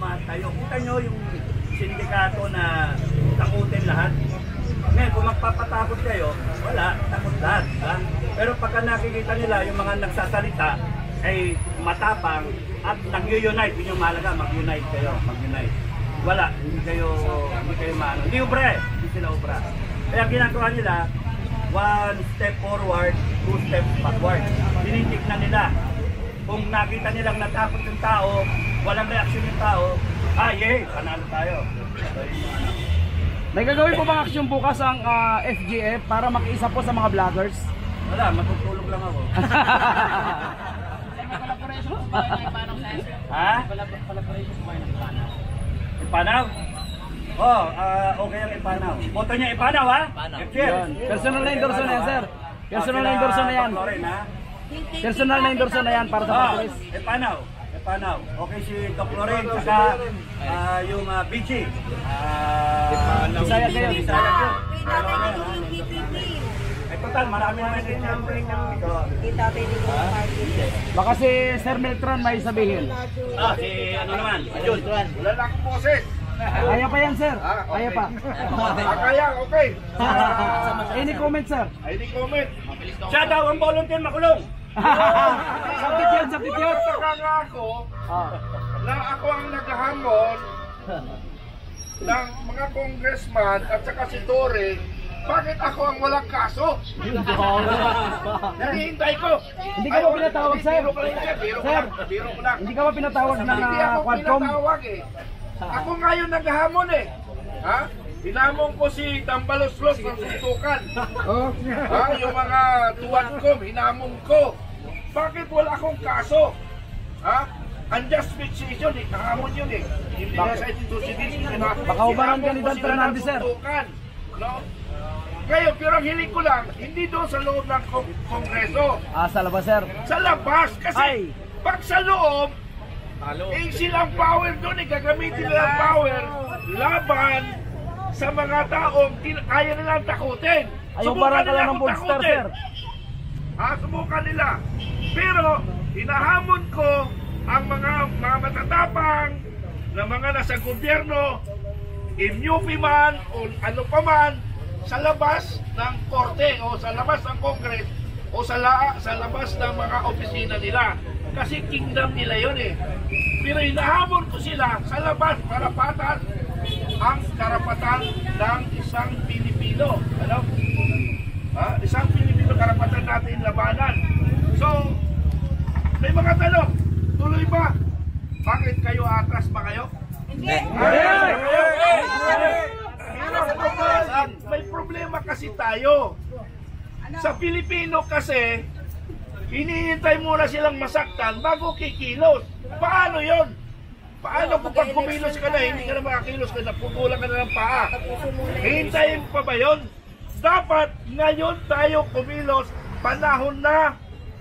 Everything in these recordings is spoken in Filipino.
tumatayo. Kita nyo yung sindikato na takutin lahat. Ngayon, kung magpapatakot kayo, wala, takot lahat. Ha? Pero pagka nakikita nila yung mga nagsasalita ay matapang at nag-unite, yun yung mahalaga, mag-unite kayo, mag-unite. Wala, hindi kayo maano. Hindi ubra eh, hindi sila ubra. Kaya ginagawa nila, 1 step forward, 2 steps backward. Tinitignan nila. Kung nakita nilang natakot yung tao, walang reaksyon yung tao, panalo tayo. May gagawin po bang aksyon bukas ang FGF para makiisa po sa mga vloggers? Wala, matutulog lang ako. Ha? Ipanaw? Oh, okay ang ipanaw. Boto niya ipanaw, ha? FGF. Personal na endorso na yan, sir. Personal na endorso na yan. Personal na endorso na yan para sa mga pulis. Ipanaw. Okay si Doc Loren, saka yung BG. Bisaya kayo. Ay total, marami naman din yung Baka si Sir Meltron may sabihin. si ano naman, Jun. Wala na akong boses. Kaya pa yan, sir. Kaya pa. Kaya, okay. Any comment, sir? Any comment? Siya daw ang volunteer makulong. Sabit yan. Nagtaka ako na ako ang naghahamon ng mga congressman at saka si Dore. Bakit ako ang walang kaso? Hinihintay ko. Hindi ka ba pinatawag, sir? Biro ko lang. Hindi ka ba pinatawag ng Hindi ako Quadcom? pinatawag eh. Ako ngayon naghahamon eh. Ha? Hinamon ko si Tambaloslos ng suntukan. Yung mga tuwadkom, hinamon ko. Bakit wala akong kaso? Ha? Unjust fixation eh. Nahamon yun eh. Hindi na sa institution. Baka ubangan ka ni Dan Fernandez, sir. No? Ngayon, pero ang hiling ko lang, hindi doon sa loob ng Kongreso. Sa labas, sir. Sa labas. Kasi pag sa loob, silang power doon, gagamitin nila ang power laban sa mga taong kaya nilang takutin. Ayaw barang ka lang ng Boldstar, sir. Subukan nila. Pero, hinahamon ko ang mga matatapang na mga nasa gobyerno, MUP man o ano pa man, sa labas ng korte o sa labas ng Congress o sa labas ng mga opisina nila. Kasi kingdom nila yun eh. Pero hinahamon ko sila sa labas para patas ang karapatan ng isang Pilipino. Alam? Isang Pilipino karapatan natin labanan. So, may mga tanong. Tuloy ba? Bakit kayo atras ba kayo? Hindi! May problema kasi tayo. Sa Pilipino kasi, hinihintay muna silang masaktan bago kikilos. Paano yon? Paano kung pag kumilos ka na, hindi ka na makakilos ka na, putulan ka na ng paa? Hintayin pa ba yon? Dapat ngayon tayo kumilos. Panahon na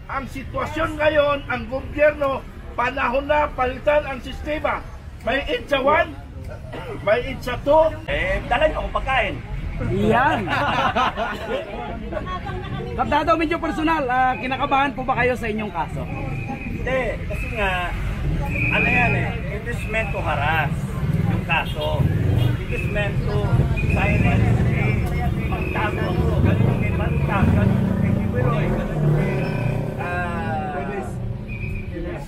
ang sitwasyon ngayon, ang gobyerno, panahon na palitan ang sistema. May itsa 1, may itsa 2. Dala niyo akong pagkain. Iyan. Kapdado, medyo personal, kinakabahan po ba kayo sa inyong kaso? Hindi, kasi nga, ano yan it is meant to harass yung kaso. It is meant to silence magtago ako. Ganun yung may bantag, ganun yung may Kibiroy, ganun yung may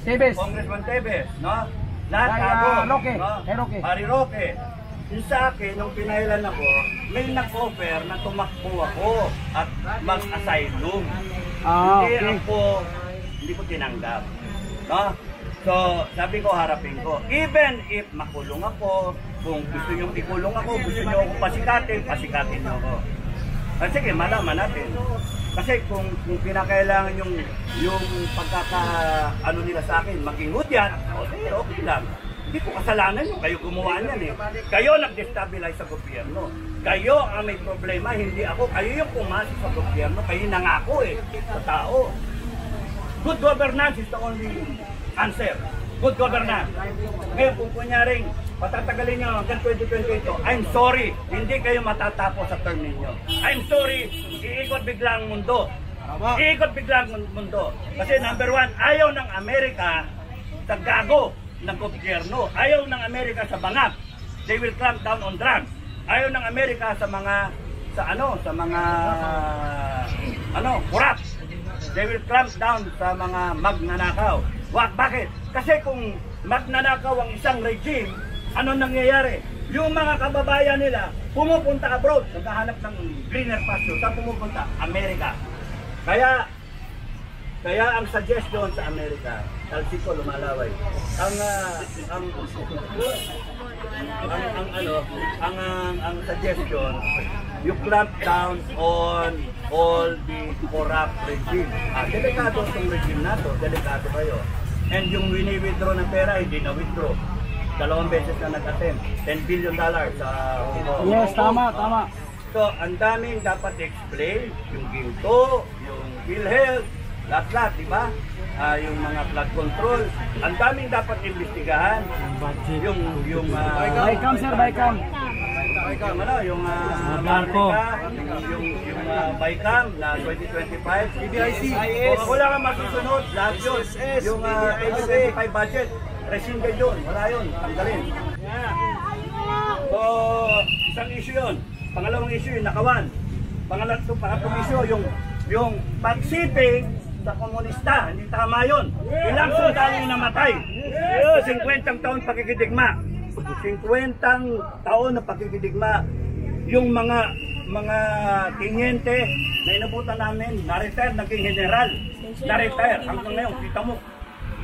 Tebes. Congressman Tebes, no? Lahat tago. Roque. No? Pari Roque. Yung sa akin, nung pinailan ako, may nag-offer na tumakbo ako at mag-asylum. Hindi ko tinanggap. No? So, sabi ko, harapin ko. Even if makulong ako, kung gusto nyo ikulong ako, gusto nyo ako pasikatin nyo ako. Sige, malaman natin. Kasi kung pinakailangan yung pagkaka-ano nila sa akin, maging hudyat, okay lang. Hindi ko kasalanan yung kayo gumawa niyan eh. Kayo nag-destabilize sa gobyerno. Kayo ang may problema, hindi ako. Kayo yung pumasok sa gobyerno, kayo nangako eh, sa tao. Good governance is the only answer. Good governance. Ngayon kung kunyaring patatagalin nyo hanggang 2028, I'm sorry, hindi kayo matatapos sa term ninyo. I'm sorry, iikot bigla ang mundo. Iikot bigla ang mundo. Kasi number 1, ayaw ng Amerika sa gago ng gobyerno. Ayaw ng Amerika sa bangat. They will clamp down on drugs. Ayaw ng Amerika sa mga kurap. They will clamp down sa mga magnanakaw. Bakit? Kasi kung magnanakaw ang isang regime, ano nangyayari? Yung mga kababayan nila pumupunta abroad, naghahanap ng greener pasture. Saan pumupunta? Amerika. Kaya ang suggestion sa Amerika, talsiko lumalaway. Ang suggestion, you clamp down on all the corrupt regime. Delikado itong regime na to, delikado kayo. And yung wini-withdraw ng pera, hindi na-withdraw. 2 beses na nag-attempt, $10 billion sa Yes, tama. So, ang daming dapat explain, yung ginto, yung PhilHealth, lahat-lahat, di ba? Yung mga flood control, ang daming dapat imbestigahan. Yung Bycam, sir, Bycam. Yung Blanco. yung Bycam na 2025, CBIC. Kung wala kang masusunod, lahat yun. Yung 2025 budget, rescinde yun, wala yun, tanggalin. So, isang issue yun. Pangalawang issue yung nakawan. Pangatlong issue yung pagsiping sa komunista, hindi tama yun. Ilang sundalo yung namatay? 50 taon pakikidigma. 50 taon na pakikidigma. Yung mga tinyente na inabutan namin, na-retire, naging general. Na-retire, hanggang ngayon, kita mo,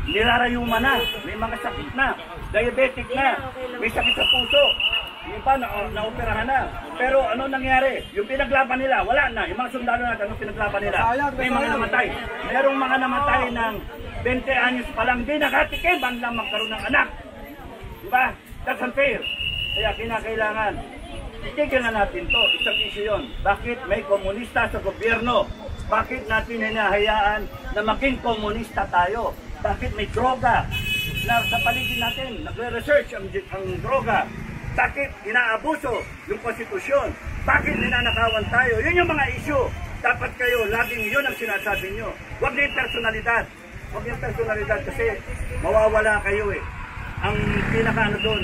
nirarayuma na, may mga sakit na, diabetic na, may sakit sa puso. Yung pa, na-operahan na. Pero ano nangyari? Yung pinaglaban nila, wala na. Yung mga sundalo natin, anong pinaglaban nila? May mga namatay. Merong mga namatay ng 20 anyos pa lang, di nakatikim, ang lang magkaroon ng anak. Diba? That's unfair. Kaya kinakailangan, itigil na natin to. Isang issue yun. Bakit may komunista sa gobyerno? Bakit natin hinahayaan na maging komunista tayo? Bakit may droga na sa paligid natin? Nagre-research ang droga. Bakit inaabuso yung konstitusyon? Bakit ninanakawan tayo? Yun yung mga issue. Dapat kayo, laging yun ang sinasabi nyo. Huwag na yung personalidad. Huwag yung personalidad kasi mawawala kayo eh. Ang pinakaano doon,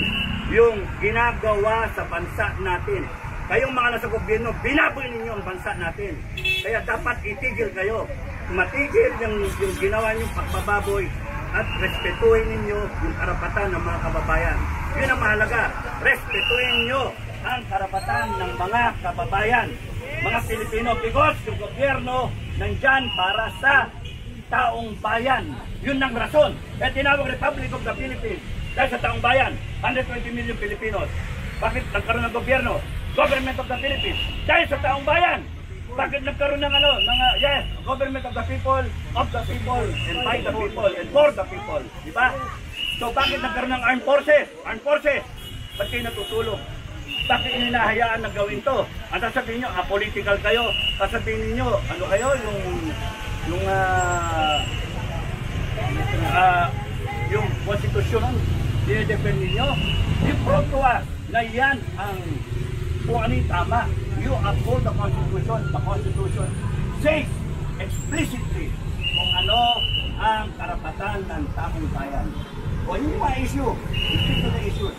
yung ginagawa sa bansa natin. Kayong mga nasa gobyerno, binaboy ninyo ang bansa natin. Kaya dapat itigil kayo. Matigil yung ginawa niyong pagbababoy at respetuhin ninyo yung karapatan ng mga kababayan. Yun ang mahalaga. Respetuhin nyo ang karapatan ng mga kababayan, mga Pilipino, because yung gobyerno nandyan para sa taong bayan. Yun ang rason. Kaya tinawag Republic of the Philippines dahil sa taong bayan, 120 million Filipinos. Bakit nagkaroon ng gobyerno? Government of the Philippines dahil sa taong bayan. Bakit nagkaroon ng government of the people, and by the people, and for the people. Diba? So bakit nagkaroon ng armed forces? Armed forces, ba't kayo natutulog? Bakit hinahayaan na gawin to? Ang sasabihin nyo, apolitical kayo. Sasabihin ninyo, ano kayo, yung konstitusyon, dinidepend ninyo. You prove to us na yan ang kung ano yung tama. You uphold the Constitution. The Constitution says explicitly kung ano ang karapatan ng taong bayan. O yun yung mga issue. Ito na issue.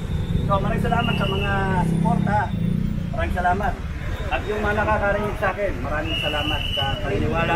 So maraming salamat sa mga suporta. Maraming salamat. At yung mga nakakarinig sa akin, maraming salamat sa paniniwala.